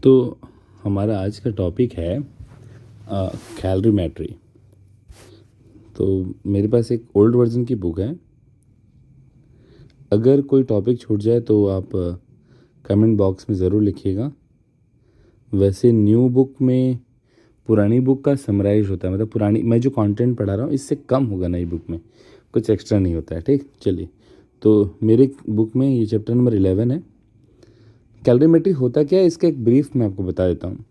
तो हमारा आज का टॉपिक है कैलोरीमेट्री। तो मेरे पास एक ओल्ड वर्जन की बुक है। अगर कोई टॉपिक छूट जाए तो आप कमेंट बॉक्स में ज़रूर लिखिएगा। वैसे न्यू बुक में पुरानी बुक का समराइज होता है, मतलब पुरानी मैं जो कंटेंट पढ़ा रहा हूँ इससे कम होगा नई बुक में, कुछ एक्स्ट्रा नहीं होता है। ठीक, चलिए। तो मेरे बुक में ये चैप्टर नंबर 11 है। कैलोरीमेट्री होता क्या है, इसका एक ब्रीफ मैं आपको बता देता हूँ।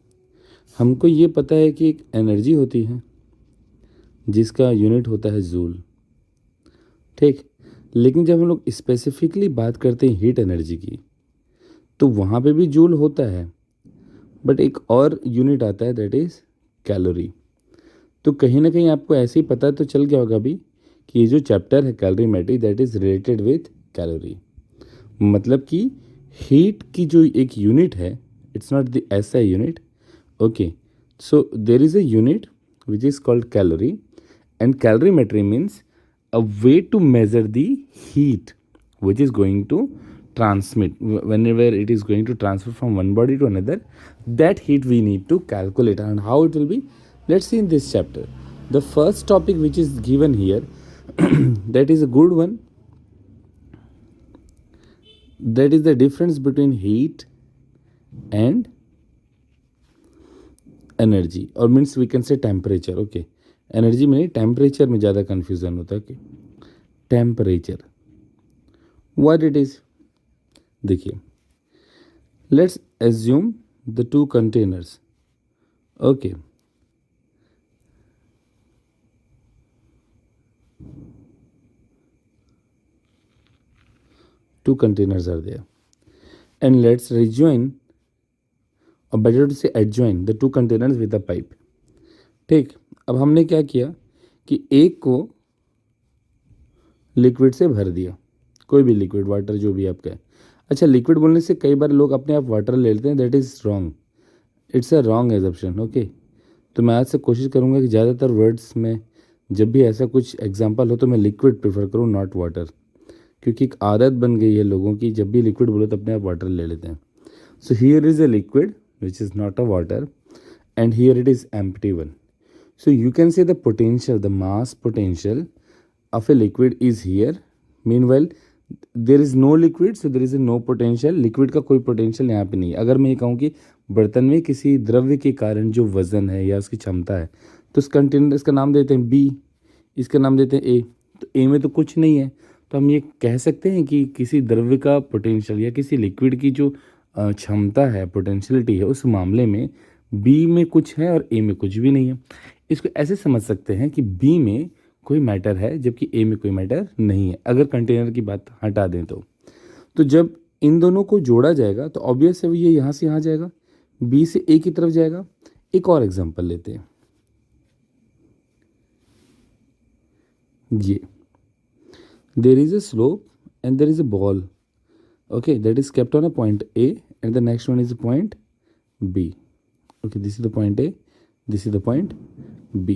हमको ये पता है कि एक एनर्जी होती है जिसका यूनिट होता है जूल। ठीक, लेकिन जब हम लोग स्पेसिफिकली बात करते हैं हीट एनर्जी की, तो वहाँ पे भी जूल होता है, बट एक और यूनिट आता है, दैट इज़ कैलोरी। तो कहीं ना कहीं आपको ऐसे ही पता तो चल गया होगा अभी कि ये जो चैप्टर है calorimetry, that is related with calorie. मतलब कि हीट की जो एक यूनिट है, it's not the SI unit. Okay, so there is a unit which is called calorie, and calorimetry means a way to measure the heat which is going to transmit whenever it is going to transfer from one body to another. That heat we need to calculate, and how it will be, let's see in this chapter. The first topic which is given here that is a good one, that is the difference between heat and energy, और means we can say temperature. Okay, energy में नहीं, temperature में ज़्यादा confusion होता है कि temperature what it is. देखिए, let's assume the two containers. Okay, two containers are there, and let's rejoin, or better to say adjoin the two containers with a pipe. ठीक, अब हमने क्या किया कि एक को लिक्विड से भर दिया, कोई भी लिक्विड, वाटर, जो भी आपका है। अच्छा, लिक्विड बोलने से कई बार लोग अपने आप वाटर ले लेते हैं, that is wrong, it's a wrong assumption. Okay, तो मैं आज से कोशिश करूँगा कि ज़्यादातर वर्ड्स में जब भी ऐसा कुछ एग्जांपल हो तो मैं लिक्विड प्रेफर करूँ, नॉट वाटर, क्योंकि एक आदत बन गई है लोगों की, जब भी लिक्विड बोलो तो अपने आप वाटर ले लेते हैं। So here is a liquid which is not a water, and here it is empty one. So you can say the potential, the mass potential of a liquid is here. Meanwhile there is no liquid, so there is a no potential. Liquid का कोई potential यहाँ पे नहीं है। अगर मैं ये कहूँ कि बर्तन में किसी द्रव्य के कारण जो वजन है या उसकी क्षमता है, तो उस कंटेनर, इसका नाम देते हैं बी, इसका नाम देते हैं ए। तो ए में तो कुछ नहीं है, तो हम ये कह सकते हैं कि किसी द्रव्य का पोटेंशियल या किसी लिक्विड की जो क्षमता है, पोटेंशियलिटी है, उस मामले में बी में कुछ है और ए में कुछ भी नहीं है। इसको ऐसे समझ सकते हैं कि बी में कोई मैटर है जबकि ए में कोई मैटर नहीं है, अगर कंटेनर की बात हटा दें तो जब इन दोनों को जोड़ा जाएगा तो ऑब्वियस है ये यहाँ से यहाँ जाएगा, बी से ए की तरफ जाएगा। एक और एग्जांपल लेते हैं, ये there is a slope and there is a ball, okay, that is kept on a point A and the next one is a point B. Okay, this is the point A, this is the point B.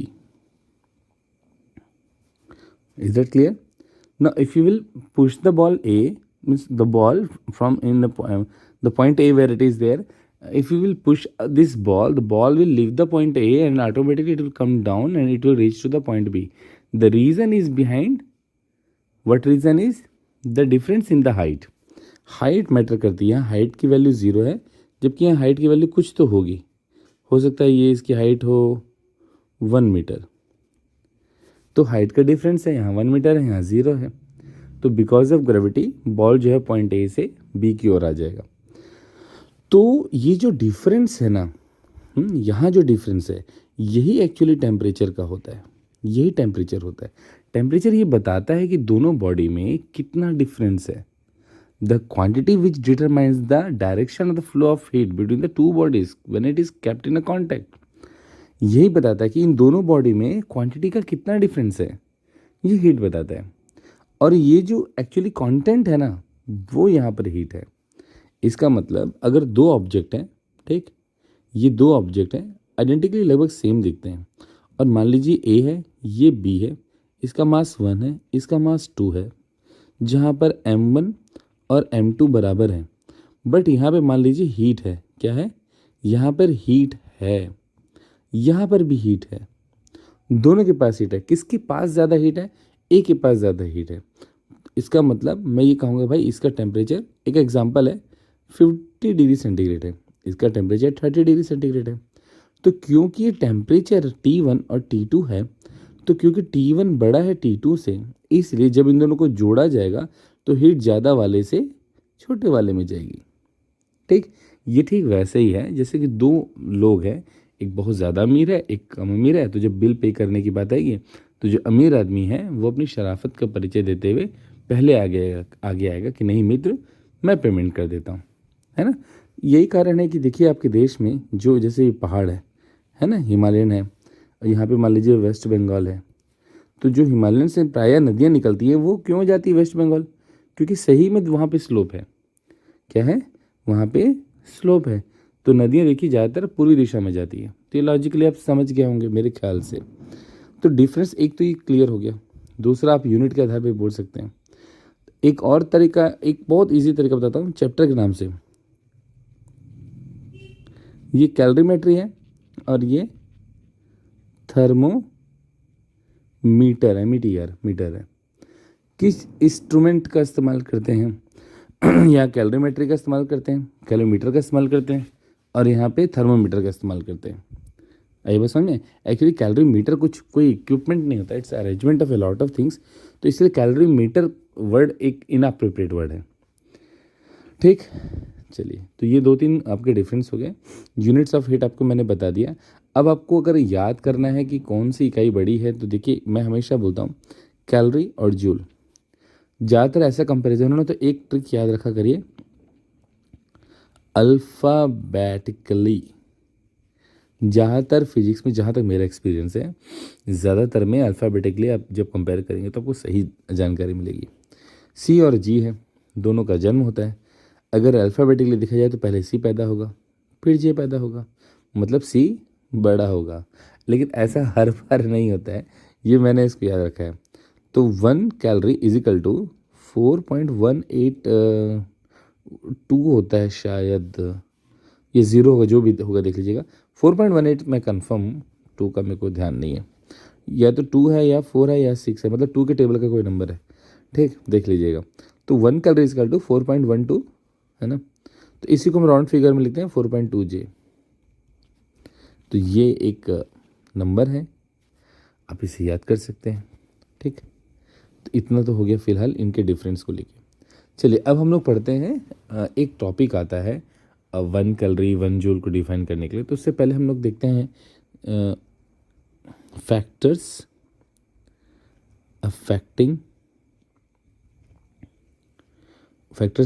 Is that clear? Now if you will push the ball A, means the ball from in the point A where it is there, if you will push this ball, the ball will leave the point A and automatically it will come down and it will reach to the point B. The reason is behind, what reason is? The difference in the height. Height matter करती है। यहाँ height की value 0 है, जबकि यहाँ height की value कुछ तो होगी, हो सकता है ये इसकी हाइट हो 1 मीटर, तो हाइट का डिफरेंस है, यहाँ 1 मीटर है, यहाँ 0 है। तो बिकॉज ऑफ ग्रेविटी बॉल जो है पॉइंट ए से बी की ओर आ जाएगा। तो ये जो डिफरेंस है ना, यहाँ जो डिफरेंस है, यही एक्चुअली टेम्परेचर का होता है, यही टेम्परेचर होता है। टेम्परेचर ये बताता है कि दोनों बॉडी में कितना डिफरेंस है। The quantity which determines the direction of the flow of heat between the two bodies when it is kept in a contact. यही बताता है कि इन दोनों बॉडी में क्वांटिटी का कितना डिफरेंस है, ये हीट बताता है। और ये जो एक्चुअली कंटेंट है ना, वो यहाँ पर हीट है। इसका मतलब अगर दो ऑब्जेक्ट हैं, ठीक, ये दो ऑब्जेक्ट हैं, आइडेंटिकली लगभग सेम दिखते हैं, और मान लीजिए ए है, ये बी है, इसका मास 1 है, इसका मास 2 है, जहाँ पर m1 और m2 बराबर हैं, बट यहाँ पे मान लीजिए हीट है, क्या है, यहाँ पर हीट है, यहाँ पर भी हीट है, दोनों के पास हीट है। किसके पास ज़्यादा हीट है? ए के पास ज़्यादा हीट है। इसका मतलब मैं ये कहूँगा भाई इसका टेम्परेचर, एक एग्जांपल है, 50 डिग्री सेंटीग्रेड है, इसका टेम्परेचर 30 डिग्री सेंटीग्रेड है। तो क्योंकि ये टेम्परेचर T1 और T2 है, तो क्योंकि T1 बड़ा है T2 से, इसलिए जब इन दोनों को जोड़ा जाएगा तो हीट ज़्यादा वाले से छोटे वाले में जाएगी। ठीक, ये ठीक वैसे ही है जैसे कि दो लोग हैं, एक बहुत ज़्यादा अमीर है, एक कम अमीर है। तो जब बिल पे करने की बात आएगी तो जो अमीर आदमी है वो अपनी शराफत का परिचय देते हुए पहले आगे आएगा कि नहीं मित्र, मैं पेमेंट कर देता हूँ, है ना। यही कारण है कि देखिए आपके देश में जो जैसे पहाड़ है ना, हिमालयन है, और यहाँ पे मान लीजिए वेस्ट बंगाल है, तो जो हिमालयन से प्रायः नदियाँ निकलती हैं वो क्यों जाती है वेस्ट बंगाल? क्योंकि सही में वहाँ पे स्लोप है। क्या है? वहाँ पे स्लोप है, तो नदियाँ देखिए ज़्यादातर पूर्वी दिशा में जाती है। तो ये लॉजिकली आप समझ गए होंगे मेरे ख्याल से। तो डिफरेंस एक तो ये क्लियर हो गया, दूसरा आप यूनिट के आधार पर बोल सकते हैं। एक और तरीका, एक बहुत इजी तरीका बताता हूँ चैप्टर के नाम से। ये कैलोरीमेट्री है और ये थर्मोमीटर है, मीटर है। किस इंस्ट्रूमेंट का इस्तेमाल करते हैं? यहाँ कैलोरीमेट्री का इस्तेमाल करते हैं, कैलोमीटर का इस्तेमाल करते हैं, और यहाँ पे थर्मोमीटर का इस्तेमाल करते हैं। आइए बस समझ में। एक्चुअली कैलोरीमीटर कुछ कोई इक्विपमेंट नहीं होता, it's arrangement of a lot of things. तो इसलिए कैलोरीमीटर वर्ड एक इनअप्रोप्रिएट वर्ड है। ठीक, चलिए, तो ये 2-3 आपके डिफरेंस हो गए। यूनिट्स ऑफ हीट आपको मैंने बता दिया। अब आपको अगर याद करना है कि कौन सी इकाई बड़ी है, तो देखिए मैं हमेशा बोलता हूँ कैलोरी और जूल। ज़्यादातर ऐसा कंपैरिजन हो ना, तो एक ट्रिक याद रखा करिए, अल्फ़ाबेटिकली। ज़्यादातर फिजिक्स में, जहाँ तक मेरा एक्सपीरियंस है, ज़्यादातर में अल्फ़ाबेटिकली आप जब कंपेयर करेंगे तो आपको सही जानकारी मिलेगी। सी और जी है, दोनों का जन्म होता है। अगर अल्फ़ाबेटिकली देखा जाए तो पहले सी पैदा होगा, फिर जे पैदा होगा, मतलब सी बड़ा होगा। लेकिन ऐसा हर बार नहीं होता है, ये मैंने इसको याद रखा है। तो 1 कैलोरी इज इक्वल टू 4.182 होता है शायद, ये ज़ीरो होगा, जो भी होगा देख लीजिएगा। 4.18 मैं कंफर्म, 2 का मेरे को ध्यान नहीं है, या तो 2 है या 4 है या 6 है, मतलब 2 के टेबल का कोई नंबर है। ठीक, देख लीजिएगा। तो 1 कैलोरी इज इक्वल टू 4.12 है ना। तो इसी को हम राउंड फिगर में लिखते हैं 4.2 जे। तो ये एक नंबर है, आप इसे याद कर सकते हैं। ठीक, तो इतना तो हो गया फिलहाल इनके डिफरेंस को लेके। चलिए अब हम लोग पढ़ते हैं, एक टॉपिक आता है 1 कैलोरी 1 जूल को डिफाइन करने के लिए। तो उससे पहले हम लोग देखते हैं factors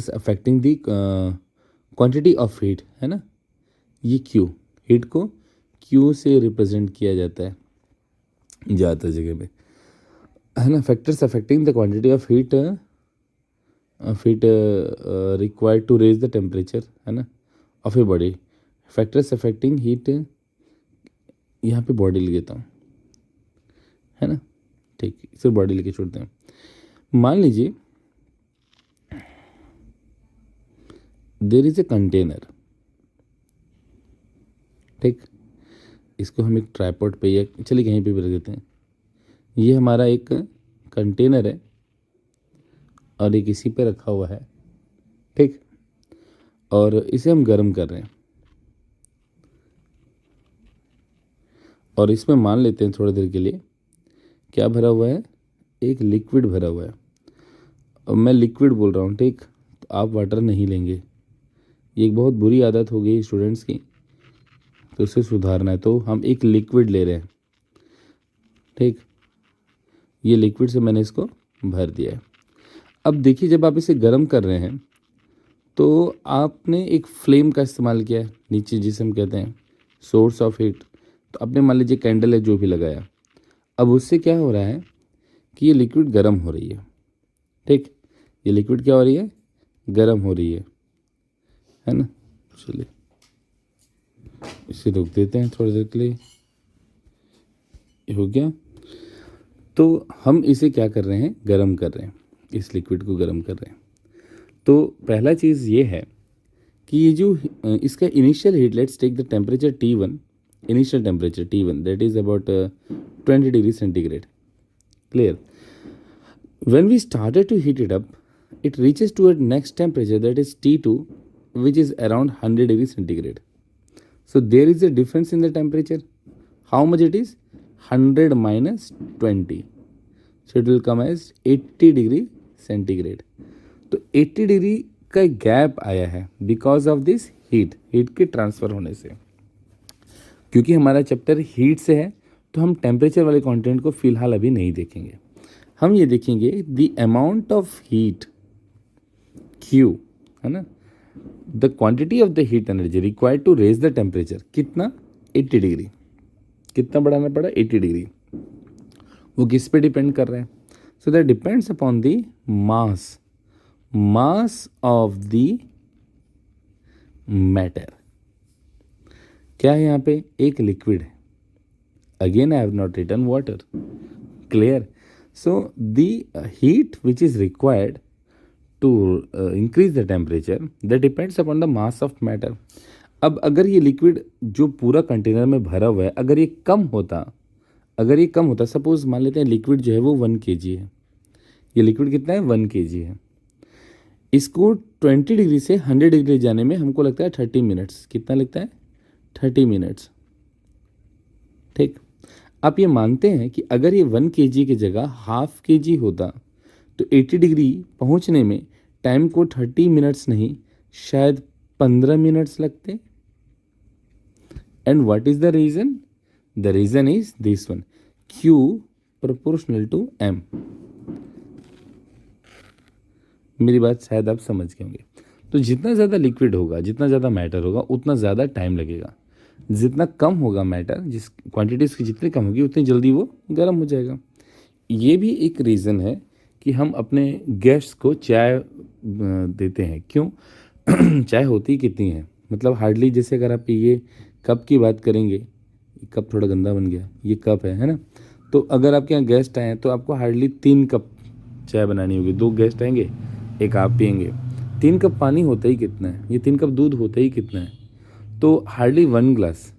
affecting the quantity of heat, है ना। ये क्यू, हीट को क्यू से रिप्रेजेंट किया जाता है ज़्यादातर जगह पे, है ना। Factors affecting the quantity of heat required to raise the temperature, है ना, of a body. Factors affecting heat, यहाँ पे बॉडी लिख देता हूँ, है ना। ठीक, सिर्फ बॉडी लिखे छोड़ते हैं। मान लीजिए देर इज ए कंटेनर। ठीक, इसको हम एक ट्राइपॉड पे या चलिए कहीं पे भी रख देते हैं। ये हमारा एक कंटेनर है और एक इसी पे रखा हुआ है। ठीक, और इसे हम गर्म कर रहे हैं, और इसमें मान लेते हैं थोड़ी देर के लिए क्या भरा हुआ है, एक लिक्विड भरा हुआ है। और मैं लिक्विड बोल रहा हूँ, ठीक, तो आप वाटर नहीं लेंगे। ये एक बहुत बुरी आदत हो गई स्टूडेंट्स की, तो उसे सुधारना है। तो हम एक लिक्विड ले रहे हैं। ठीक, ये लिक्विड से मैंने इसको भर दिया है। अब देखिए जब आप इसे गर्म कर रहे हैं तो आपने एक फ्लेम का इस्तेमाल किया है नीचे, जिसे हम कहते हैं सोर्स ऑफ हीट। तो आपने मान लीजिए कैंडल है जो भी लगाया, अब उससे क्या हो रहा है कि ये लिक्विड गर्म हो रही है। ठीक, ये लिक्विड क्या हो रही है, गर्म हो रही है ना। चलिए इसे रोक देते हैं थोड़ी देर के लिए, ये हो गया। तो हम इसे क्या कर रहे हैं, गर्म कर रहे हैं, इस लिक्विड को गर्म कर रहे हैं। तो पहला चीज़ ये है कि ये जो इसका initial heat, let's take the temperature T1, initial temperature T1 that is about 20 degree centigrade. Clear? When we started to heat it up, it reaches to a next temperature that is T2, which is around 100 degrees centigrade. So there is a difference in the temperature. How much it is? 100 minus 20. So it will come as 80 degree centigrade. तो 80 degree का gap आया है because of this heat के transfer होने से. क्योंकि हमारा chapter heat से है तो हम टेम्परेचर वाले कंटेंट को फिलहाल अभी नहीं देखेंगे. हम ये देखेंगे the amount of heat Q, है ना, the quantity of the heat energy required to raise the temperature. कितना? 80 डिग्री. कितना बढ़ाना पड़ा? 80 डिग्री. वो किस पे डिपेंड कर रहा है? So that depends upon the mass of the matter. क्या है यहाँ पे? एक लिक्विड है. Again I have not written water. Clear? So the heat which is required to increase the temperature that depends upon the mass of matter. अब अगर ये liquid जो पूरा कंटेनर में भरा हुआ है, अगर ये कम होता, सपोज मान लेते हैं लिक्विड जो है वो 1 kg है. ये लिक्विड कितना है? 1 kg है. इसको 20 डिग्री से 100 डिग्री जाने में हमको लगता है 30 मिनट्स. कितना लगता है? 30 मिनट्स. ठीक. आप ये मानते हैं कि अगर ये 1 kg की जगह ½ kg होता तो 80 डिग्री पहुंचने में टाइम को 30 मिनट्स नहीं, शायद 15 मिनट्स लगते. And what is the reason? The reason is this one, Q proportional to M. मेरी बात शायद आप समझ गए होंगे. तो जितना ज़्यादा लिक्विड होगा, जितना ज़्यादा मैटर होगा, उतना ज़्यादा टाइम लगेगा. जितना कम होगा मैटर, जिस क्वांटिटी उसकी जितनी कम होगी उतनी जल्दी वो गर्म हो जाएगा. ये भी एक रीज़न है कि हम अपने गेस्ट्स को चाय देते हैं. क्यों? चाय होती कितनी है, मतलब हार्डली, जैसे अगर आप ये कप की बात करेंगे, कप थोड़ा गंदा बन गया, ये कप है ना, तो अगर आपके यहाँ गेस्ट आए हैं तो आपको हार्डली 3 कप चाय बनानी होगी. 2 गेस्ट आएंगे, एक आप पियेंगे. 3 कप पानी होता ही कितना है? ये 3 कप दूध होता ही कितना है? तो हार्डली 1 ग्लास,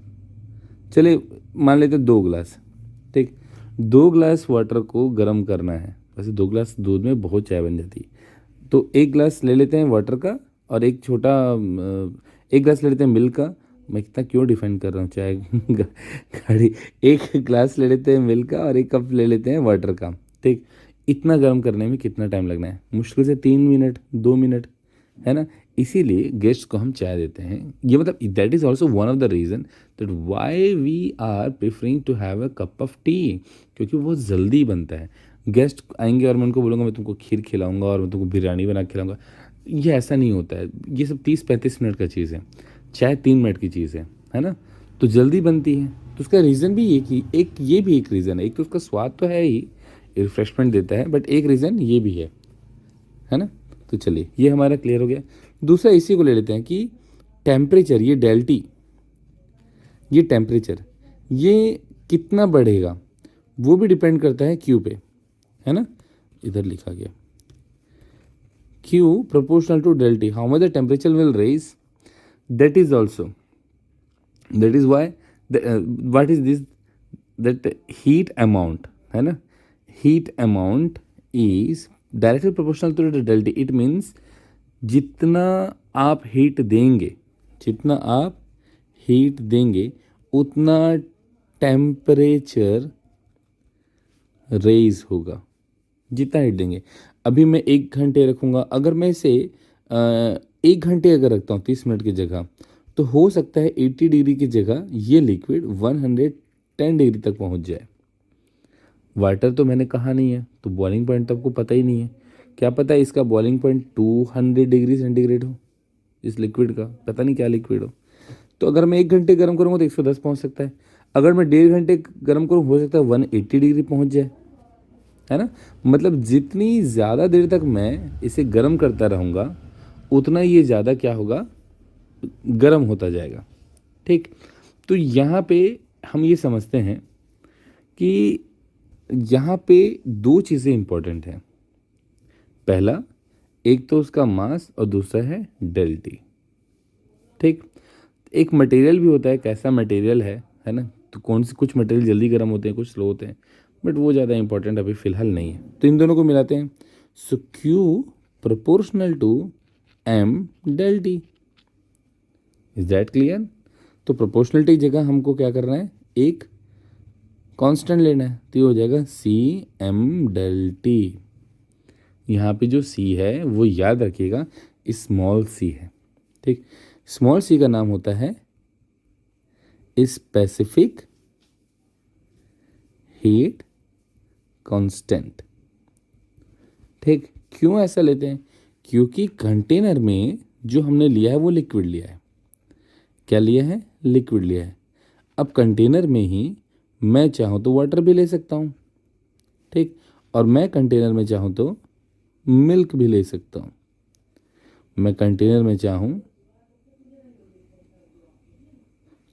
चले मान लेते 2 ग्लास. ठीक, 2 ग्लास वाटर को गर्म करना है. वैसे 2 ग्लास दूध में बहुत चाय बन जाती है. तो 1 ग्लास ले लेते हैं वाटर का और एक छोटा 1 ग्लास ले लेते हैं मिल्क का. मैं कितना क्यों डिफाइन कर रहा हूँ चाय गाड़ी. 1 ग्लास ले लेते हैं मिल्क का और 1 कप ले लेते हैं वाटर का. ठीक, इतना गर्म करने में कितना टाइम लगना है? मुश्किल से 3 मिनट, 2 मिनट, है ना. इसीलिए गेस्ट को हम चाय देते हैं. ये मतलब that is also one of the reason that why we are preferring to have a cup of tea, क्योंकि वो जल्दी बनता है. गेस्ट आएंगे और मैं उनको बोलूँगा मैं तुमको खीर खिलाऊंगा और मैं तुमको बिरयानी बना के खिलाऊंगा, ये ऐसा नहीं होता है. ये सब 30-35 मिनट का चीज़ है. चाय 3 मिनट की चीज़ है ना, तो जल्दी बनती है. तो उसका रीज़न भी ये भी एक रीज़न है. एक तो उसका स्वाद तो है ही, रिफ्रेशमेंट देता है, बट एक रीज़न ये भी है ना. तो चलिए, ये हमारा क्लियर हो गया. दूसरा इसी को ले लेते हैं कि टेम्परेचर, ये डेल्टी, ये टेम्परेचर ये कितना बढ़ेगा वो भी डिपेंड करता है Q पे, है ना. इधर लिखा गया Q proportional to delta T, how much the temperature will raise. That is why what is this, that heat amount, है ना, heat amount is directly proportional to the delta T. It means जितना आप हीट देंगे उतना टेम्परेचर रेज होगा. जितना heat देंगे, अभी मैं 1 घंटे रखूँगा, अगर मैं इसे 1 घंटे अगर रखता हूँ 30 मिनट की जगह, तो हो सकता है 80 डिग्री की जगह ये लिक्विड 110 डिग्री तक पहुँच जाए. वाटर तो मैंने कहा नहीं है, तो बॉइलिंग पॉइंट तो आपको पता ही नहीं है. क्या पता है इसका बॉइलिंग पॉइंट 200 डिग्री सेंटीग्रेड हो, इस लिक्विड का पता नहीं क्या लिक्विड हो. तो अगर मैं 1 घंटे गर्म करूँगा तो 110 पहुँच सकता है. अगर मैं 1.5 घंटे गर्म करूँ, हो सकता है 180 डिग्री पहुँच जाए, है ना. मतलब जितनी ज़्यादा देर तक मैं इसे गर्म करता रहूँगा उतना ये ज़्यादा क्या होगा, गर्म होता जाएगा. ठीक, तो यहाँ पे हम ये समझते हैं कि यहाँ पे 2 चीज़ें इंपॉर्टेंट हैं. पहला, एक तो उसका मास और दूसरा है डेल्टी. ठीक। एक मटेरियल भी होता है, कैसा मटेरियल है ना। तो कौन सी, कुछ मटेरियल जल्दी गर्म होते हैं, कुछ स्लो होते हैं, बट वो ज़्यादा इंपॉर्टेंट अभी फ़िलहाल नहीं है। तो इन दोनों को मिलाते हैं। So Q proportional to M del T। Is that clear? तो प्रोपोर्शनलिटी जगह हमको क्या करना है, एक कांस्टेंट लेना है, तो ये हो जाएगा CM del T। यहाँ पे जो C है वो याद रखिएगा स्मॉल c है, ठीक। स्मॉल c का नाम होता है स्पेसिफिक हीट कांस्टेंट, ठीक। क्यों ऐसा लेते हैं? क्योंकि कंटेनर में जो हमने लिया है वो लिक्विड लिया है। क्या लिया है? लिक्विड लिया है। अब कंटेनर में ही मैं चाहूँ तो वाटर भी ले सकता हूँ, ठीक। और मैं कंटेनर में चाहूँ तो मिल्क भी ले सकता हूँ। मैं कंटेनर में चाहूँ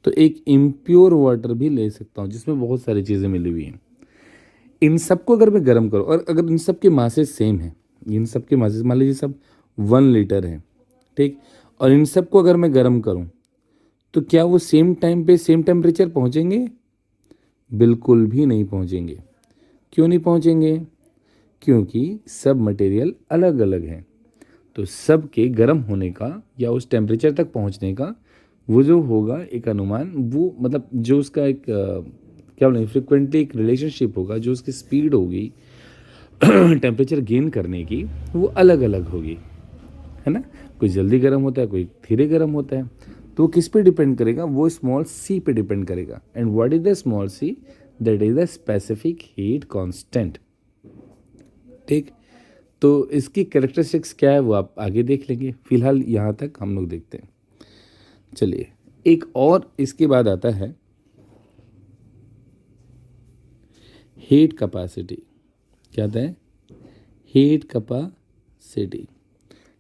तो एक इम्प्योर वाटर भी ले सकता हूँ जिसमें बहुत सारी चीज़ें मिली हुई हैं। इन सबको अगर मैं गर्म करूँ, और अगर इन सब के मासेस सेम है, इन सब के मासेस मान लीजिए सब 1 लीटर है, ठीक। और इन सबको अगर मैं गर्म करूँ तो क्या वो सेम टाइम पे सेम टेम्परेचर पहुँचेंगे? बिल्कुल भी नहीं पहुँचेंगे। क्यों नहीं पहुँचेंगे? क्योंकि सब मटेरियल अलग अलग हैं। तो सब के गर्म होने का या उस टेम्परेचर तक पहुँचने का वो जो होगा एक अनुमान, वो मतलब जो उसका एक क्या बोलें, फ्रिक्वेंटली एक रिलेशनशिप होगा, जो उसकी स्पीड होगी टेम्परेचर गेन करने की, वो अलग अलग होगी, है ना। कोई जल्दी गर्म होता है, कोई धीरे गर्म होता है। तो वो किस पे डिपेंड करेगा? वो स्मॉल c पे डिपेंड करेगा। And what is the small c? That is the specific heat constant, ठीक। तो इसकी कैरेक्टरिस्टिक्स क्या है वो आप आगे देख लेंगे, फिलहाल यहाँ तक हम लोग देखते हैं। चलिए, एक और इसके बाद आता है हीट कैपेसिटी। क्या आता है? Heat capacity.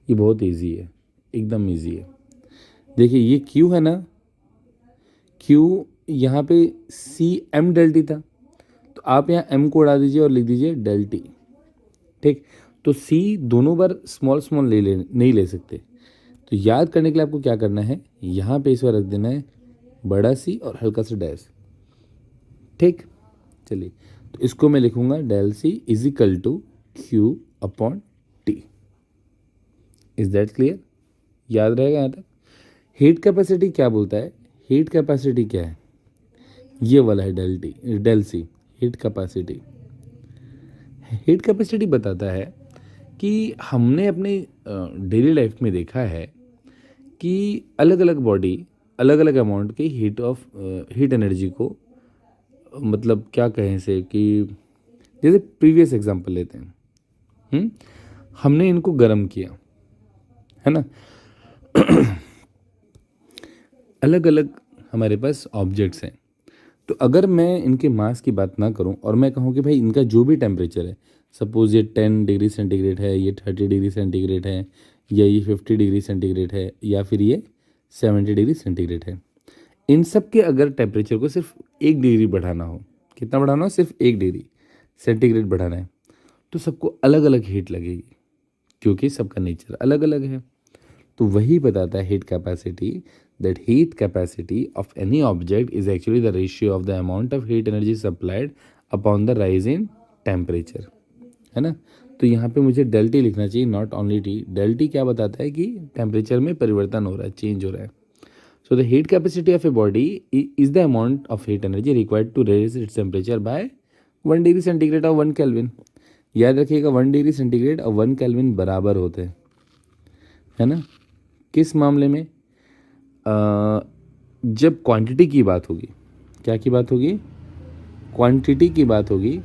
ये बहुत इजी है, एकदम इजी है। देखिए ये Q है ना, Q यहाँ पे CM del T था, तो आप यहाँ M को उड़ा दीजिए और लिख दीजिए del T, ठीक। तो C दोनों बार स्मॉल स्मॉल नहीं ले सकते। तो याद करने के लिए आपको क्या करना है, यहाँ पे इस बार रख देना है बड़ा C और हल्का सा डैश, ठीक। चलिए, तो इसको मैं लिखूंगा del C is equal to Q upon T। Is that clear? याद रहेगा यहाँ तक? हीट कैपेसिटी क्या बोलता है? हीट कैपेसिटी क्या है? ये वाला है del C, heat capacity. Heat capacity बताता है कि हमने अपने डेली लाइफ में देखा है कि अलग अलग बॉडी अलग अलग अमाउंट की हीट एनर्जी को, मतलब क्या कहें से कि जैसे प्रीवियस एग्जांपल लेते हैं, हमने इनको गर्म किया, है ना। अलग अलग हमारे पास ऑब्जेक्ट्स हैं। तो अगर मैं इनके मास की बात ना करूं और मैं कहूं कि भाई इनका जो भी टेम्परेचर है, सपोज ये 10 डिग्री सेंटीग्रेड है, ये 30 डिग्री सेंटीग्रेड है, या ये 50 डिग्री सेंटीग्रेड है, या फिर ये 70 डिग्री सेंटीग्रेड है, इन सब के अगर टेम्परेचर को सिर्फ 1 डिग्री बढ़ाना हो, कितना बढ़ाना हो? सिर्फ 1 डिग्री सेंटीग्रेड बढ़ाना है, तो सबको अलग अलग हीट लगेगी क्योंकि सबका नेचर अलग अलग है। तो वही बताता है heat capacity, that heat capacity of any object is actually the ratio of the amount of heat energy supplied upon the rise in temperature, है ना। तो यहाँ पे मुझे del T लिखना चाहिए, not only T। del T क्या बताता है कि टेम्परेचर में परिवर्तन हो रहा है, चेंज हो रहा है। So the heat capacity of a body is the amount of heat energy required to raise its temperature by 1 degree centigrade और 1 केल्विन। याद रखिएगा 1 डिग्री सेंटीग्रेड और 1 केल्विन बराबर होते हैं, है ना। किस मामले में? जब क्वांटिटी की बात होगी। क्या की बात होगी? क्वांटिटी की बात होगी।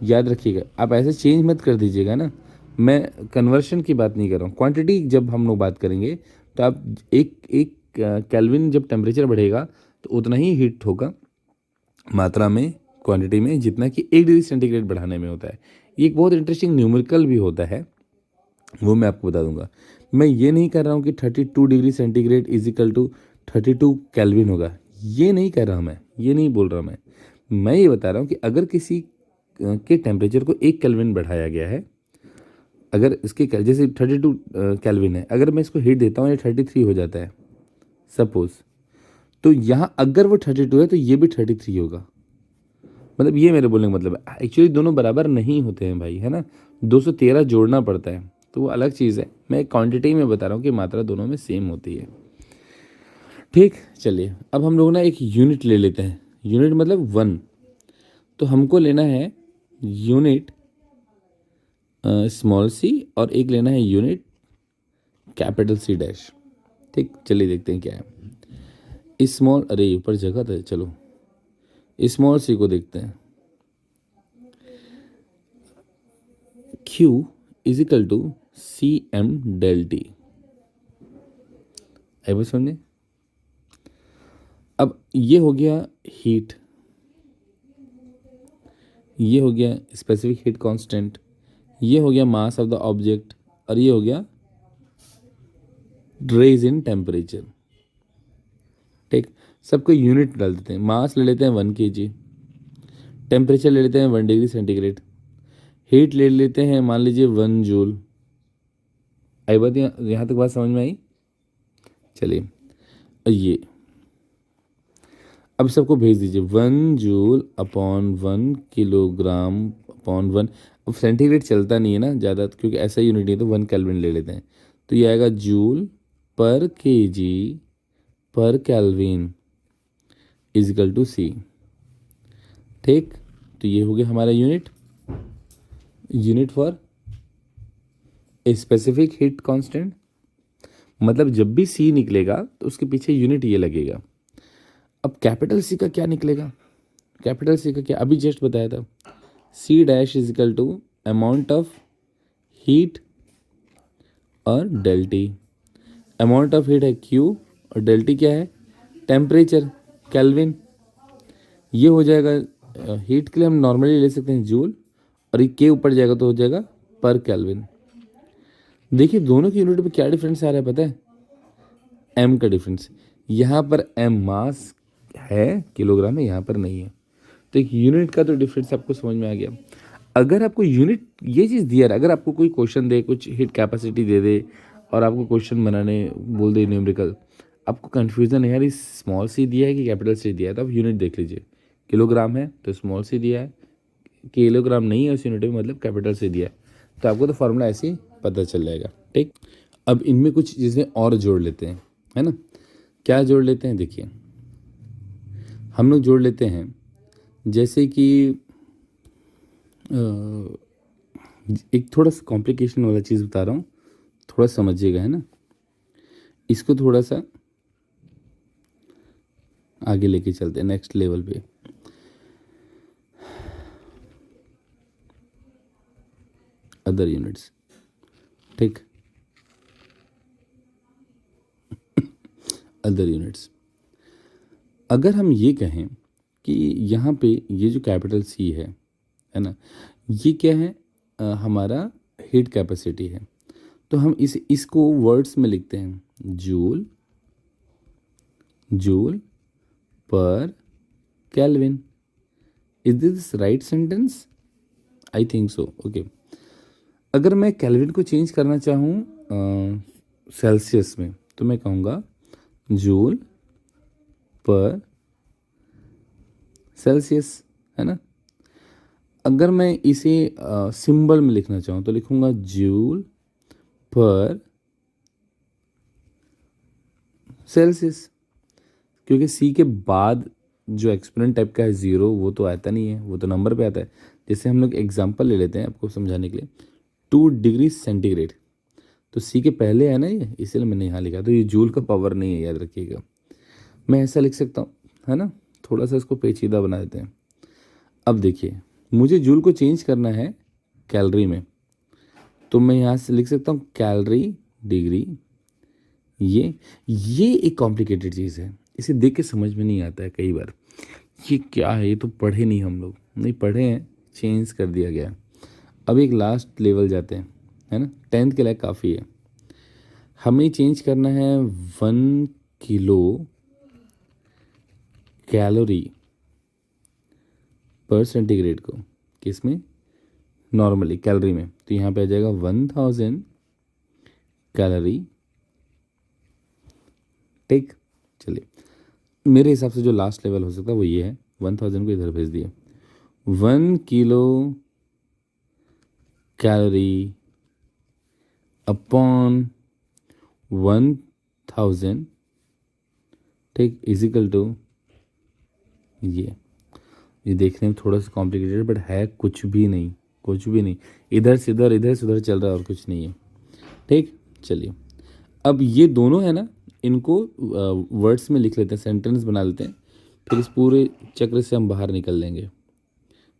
याद रखिएगा, आप ऐसे चेंज मत कर दीजिएगा ना, मैं कन्वर्शन की बात नहीं कर रहा हूँ। क्वांटिटी जब हम लोग बात करेंगे तो आप एक एक केल्विन जब टेम्परेचर बढ़ेगा तो उतना ही हीट होगा मात्रा में, क्वांटिटी में, जितना कि 1 डिग्री सेंटीग्रेड बढ़ाने में होता है। ये एक बहुत इंटरेस्टिंग न्यूमेरिकल भी होता है, वो मैं आपको बता दूंगा। मैं ये नहीं कर रहा हूँ कि 32 degree centigrade is equal to 32 kelvin होगा, ये नहीं कर रहा मैं, ये नहीं बोल रहा मैं ये बता रहा हूँ कि अगर किसी के टेम्परेचर को 1 केल्विन बढ़ाया गया है, अगर इसके जैसे 32 केल्विन है, अगर मैं इसको हीट देता हूँ ये 33 हो जाता है, सपोज। तो यहाँ अगर वो 32 है तो ये भी 33 होगा। मतलब ये मेरे बोलने का मतलब है। एक्चुअली दोनों बराबर नहीं होते हैं भाई, है ना। 213 जोड़ना पड़ता है, तो वो अलग चीज़ है। मैं क्वांटिटी में बता रहा हूँ कि मात्रा दोनों में सेम होती है। ठीक, चलिए अब हम लोग ना एक यूनिट ले लेते हैं। यूनिट मतलब 1। तो हमको लेना है यूनिट स्मॉल सी और एक लेना है यूनिट कैपिटल सी डैश। ठीक, चलिए देखते हैं क्या है। स्मॉल, अरे ऊपर जगह था, चलो स्मॉल सी को देखते हैं। Q is equal to C M del T. आई बात समझे। अब ये हो गया हीट, ये हो गया स्पेसिफिक हीट कांस्टेंट, ये हो गया मास ऑफ द ऑब्जेक्ट, और ये हो गया रेज इन टेम्परेचर। ठीक, सबको यूनिट डाल देते हैं। मास ले लेते हैं 1 kg, टेम्परेचर ले लेते हैं 1 डिग्री सेंटीग्रेड, हीट ले लेते हैं मान लीजिए 1 जूल। आई बात, यहाँ तक बात समझ में आई। चलिए ये अब सबको भेज दीजिए 1 जूल अपॉन 1 किलोग्राम अपॉन 1। अब सेंटीग्रेड चलता नहीं है ना ज़्यादा, क्योंकि ऐसा यूनिट नहीं है, तो 1 केल्विन ले लेते हैं। तो ये आएगा जूल पर केजी पर केल्विन इजिकल टू सी। ठीक, तो ये हो गया हमारा unit, unit for a specific heat constant. मतलब जब भी सी निकलेगा तो उसके पीछे यूनिट ये लगेगा। अब कैपिटल सी का क्या निकलेगा? कैपिटल सी का क्या अभी जस्ट बताया था, C dash is equal to amount of heat और del T. Amount of heat है क्यू और डेल टी क्या है? Temperature, kelvin. ये हो जाएगा हीट के लिए हम नॉर्मली ले सकते हैं जूल, और ये के ऊपर जाएगा तो हो जाएगा पर केल्विन। देखिए दोनों की यूनिट में क्या डिफरेंस आ रहा है पता है? एम का डिफरेंस। यहाँ पर एम मास है, किलोग्राम है, यहाँ पर नहीं है। तो एक यूनिट का तो डिफरेंस आपको समझ में आ गया। अगर आपको यूनिट ये चीज़ दिया है, अगर आपको कोई क्वेश्चन दे, कुछ हीट कैपेसिटी दे दे और आपको क्वेश्चन बनाने बोल दे न्यूमेरिकल, आपको कन्फ्यूज़न है यार इस स्मॉल सी दिया है कि कैपिटल सी दिया है, तो आप यूनिट देख लीजिए। किलोग्राम है तो स्मॉल सी दिया है, किलोग्राम नहीं है उस यूनिट में मतलब कैपिटल से दिया है, तो आपको तो फॉर्मूला ऐसे ही पता चल जाएगा। ठीक, अब इनमें कुछ चीज़ें और जोड़ लेते हैं, है ना। क्या जोड़ लेते हैं? देखिए हम लोग जोड़ लेते हैं जैसे कि एक थोड़ा सा कॉम्प्लिकेशन वाला चीज़ बता रहा हूँ, थोड़ा समझिएगा, है ना। इसको थोड़ा सा आगे लेके चलते हैं नेक्स्ट लेवल पे। अदर यूनिट्स, ठीक, अदर यूनिट्स। अगर हम ये कहें कि यहाँ पे ये जो कैपिटल सी है ना, ये क्या है? हमारा हीट कैपेसिटी है। तो हम इसको वर्ड्स में लिखते हैं जूल, जूल पर kelvin. Is this right sentence? I think so. Okay, अगर मैं केल्विन को चेंज करना चाहूँ सेल्सियस में, तो मैं कहूँगा जूल पर सेल्सियस, है ना। अगर मैं इसे सिंबल में लिखना चाहूँ तो लिखूँगा जूल पर सेल्सियस, क्योंकि सी के बाद जो एक्सपोनेंट टाइप का है ज़ीरो, वो तो आता नहीं है, वो तो नंबर पे आता है। जैसे हम लोग एग्जांपल ले लेते हैं आपको समझाने के लिए, 2 डिग्री सेंटीग्रेड, तो सी के पहले है ना ये, इसलिए मैंने यहाँ लिखा। तो ये जूल का पावर नहीं है, याद रखिएगा। मैं ऐसा लिख सकता हूँ, है ना। थोड़ा सा इसको पेचीदा बना देते हैं। अब देखिए मुझे जूल को चेंज करना है कैलोरी में, तो मैं यहाँ से लिख सकता हूँ कैलोरी डिग्री। ये एक कॉम्प्लिकेटेड चीज़ है, इसे देख के समझ में नहीं आता है कई बार, ये क्या है, ये तो पढ़े नहीं, हम लोग नहीं पढ़े हैं, चेंज कर दिया गया। अब एक लास्ट लेवल जाते हैं, है ना, 10th के लिए काफ़ी है। हमें चेंज करना है 1 किलो कैलोरी पर सेंटीग्रेड को, किस में? नॉर्मली कैलोरी में। तो यहाँ पे आ जाएगा 1000 कैलोरी। ठीक, मेरे हिसाब से जो लास्ट लेवल हो सकता है वो ये है, 1000 को इधर भेज दिया, 1 किलो कैलोरी अपॉन 1000, ठीक, इजिकल टू ये देखने में थोड़ा सा कॉम्प्लिकेटेड बट है कुछ भी नहीं, कुछ भी नहीं, इधर से उधर चल रहा है और कुछ नहीं है, ठीक। चलिए अब ये दोनों है ना, इनको वर्ड्स में लिख लेते हैं, सेंटेंस बना लेते हैं, फिर इस पूरे चक्र से हम बाहर निकल लेंगे,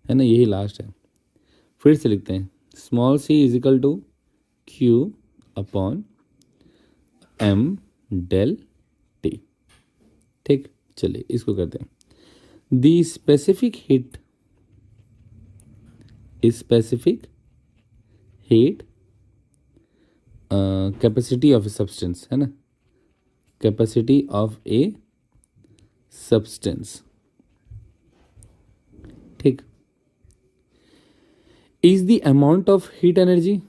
है ना, यही लास्ट है। फिर से लिखते हैं, small C is equal to Q upon M del T, ठीक। चलिए इसको करते हैं, the specific heat capacity of a substance, है ना, कैपेसिटी ऑफ ए सब्सटेंस, ठीक, is the amount of heat energy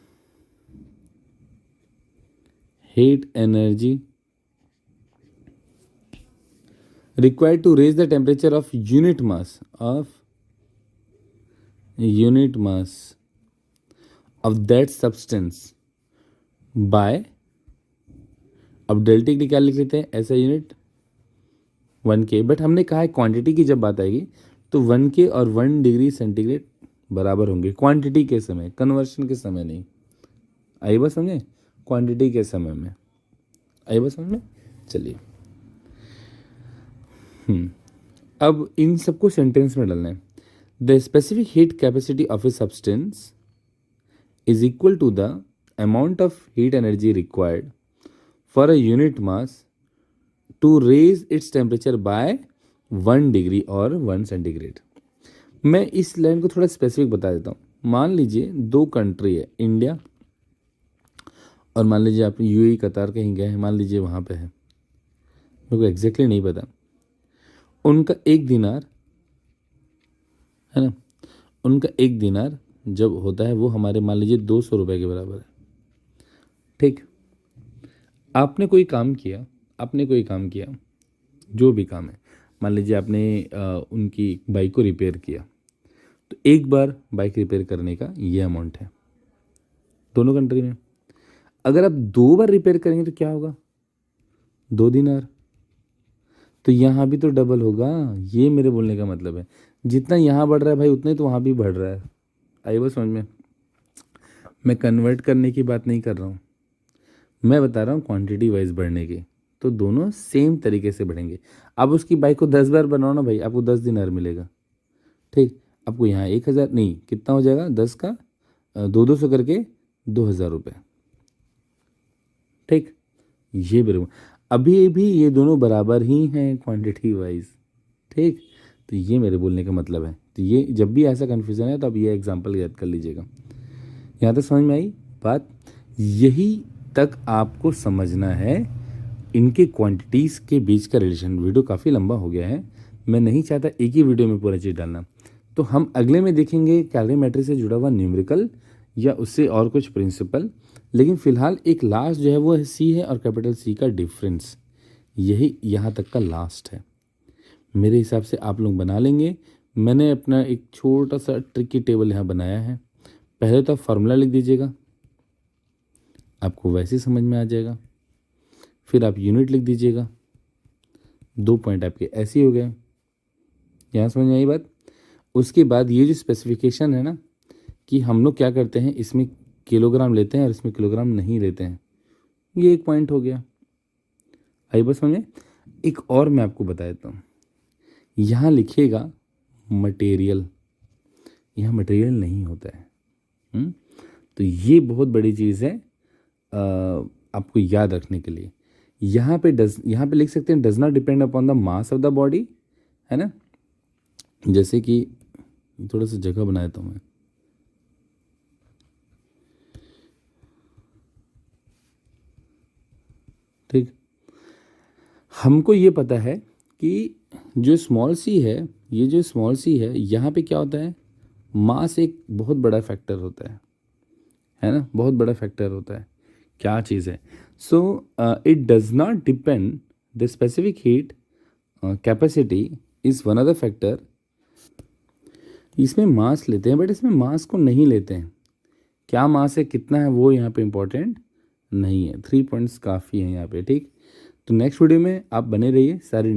required to raise the temperature of unit mass of that substance by, अब delta की क्या लिख लेते हैं, ऐसा यूनिट 1K, बट हमने कहा है क्वांटिटी की जब बात आएगी तो 1K और 1 डिग्री सेंटीग्रेड बराबर होंगे, क्वांटिटी के समय, कन्वर्शन के समय नहीं। आई बात समझे, क्वांटिटी के समय में, आई बात समझ में। चलिए अब इन सबको सेंटेंस में डालना है, the specific heat capacity of a substance is equal to the amount of heat energy required for a unit mass to raise its temperature by 1 degree और 1 सेंटीग्रेड। मैं इस लाइन को थोड़ा स्पेसिफिक बता देता हूँ। मान लीजिए दो कंट्री है, इंडिया और मान लीजिए आप यूएई कतार कहीं गए हैं, मान लीजिए वहाँ पे है, मेरे को एग्जैक्टली नहीं पता, उनका 1 दिनार है ना, उनका 1 दिनार जब होता है वो हमारे मान लीजिए 200 रुपये के बराबर है, ठीक। आपने कोई काम किया, जो भी काम है, मान लीजिए आपने उनकी बाइक को रिपेयर किया, तो एक बार बाइक रिपेयर करने का ये अमाउंट है दोनों कंट्री में। अगर आप 2 बार रिपेयर करेंगे तो क्या होगा, 2 दिनार, तो यहाँ भी तो डबल होगा। ये मेरे बोलने का मतलब है, जितना यहाँ बढ़ रहा है भाई उतना ही तो वहाँ भी बढ़ रहा है। आई बात समझ में, मैं कन्वर्ट करने की बात नहीं कर रहा हूँ, मैं बता रहा हूँ क्वांटिटी वाइज बढ़ने की, तो दोनों सेम तरीके से बढ़ेंगे। अब उसकी बाइक को 10 बार बनाओ ना भाई, आपको 10 दिनार मिलेगा, ठीक। आपको यहाँ 1000 नहीं, कितना हो जाएगा, 10 का 200 करके 2000 रुपये, ठीक। ये बराबर, अभी भी ये दोनों बराबर ही हैं क्वांटिटी वाइज, ठीक। तो ये मेरे बोलने का मतलब है। तो ये जब भी ऐसा कन्फ्यूज़न है तो आप ये एग्जांपल याद कर लीजिएगा। यहाँ तक समझ में आई बात, यही तक आपको समझना है इनके क्वांटिटीज़ के बीच का रिलेशन। वीडियो काफ़ी लंबा हो गया है, मैं नहीं चाहता एक ही वीडियो में पूरा चीज़ डालना, तो हम अगले में देखेंगे कैलोरीमेट्री से जुड़ा हुआ न्यूमेरिकल या उससे और कुछ प्रिंसिपल। लेकिन फिलहाल एक लास्ट जो है वो है सी है और कैपिटल सी का डिफरेंस, यही यहाँ तक का लास्ट है। मेरे हिसाब से आप लोग बना लेंगे। मैंने अपना एक छोटा सा ट्रिकी टेबल यहाँ बनाया है। पहले तो आप फार्मूला लिख दीजिएगा, आपको वैसे ही समझ में आ जाएगा। फिर आप यूनिट लिख दीजिएगा, 2 पॉइंट आपके ऐसे ही हो गए। यहाँ समझ में आई बात। उसके बाद ये जो स्पेसिफिकेशन है ना, कि हम लोग क्या करते हैं, इसमें किलोग्राम लेते हैं और इसमें किलोग्राम नहीं लेते हैं, ये एक पॉइंट हो गया। आई बस समझ में। एक और मैं आपको बता देता हूँ, यहाँ लिखिएगा मटेरियल, यहाँ मटेरियल नहीं होता है। तो ये बहुत बड़ी चीज़ है आपको याद रखने के लिए। यहाँ पे लिख सकते हैं does not depend upon the mass of the body, है ना। जैसे कि थोड़ा सा जगह बना देता हूँ मैं, ठीक। हमको ये पता है कि जो स्मॉल सी है, ये जो स्मॉल सी है, यहाँ पे क्या होता है, मास एक बहुत बड़ा फैक्टर होता है ना, बहुत बड़ा फैक्टर होता है। क्या चीज़ है, so it does not depend the specific heat capacity is one of the factor. इसमें मास लेते हैं बट इसमें मास को नहीं लेते हैं। क्या मास है, कितना है, वो यहाँ पे इम्पोर्टेंट नहीं है। 3 पॉइंट्स काफ़ी हैं यहाँ पे, ठीक। तो नेक्स्ट वीडियो में आप बने रहिए सारी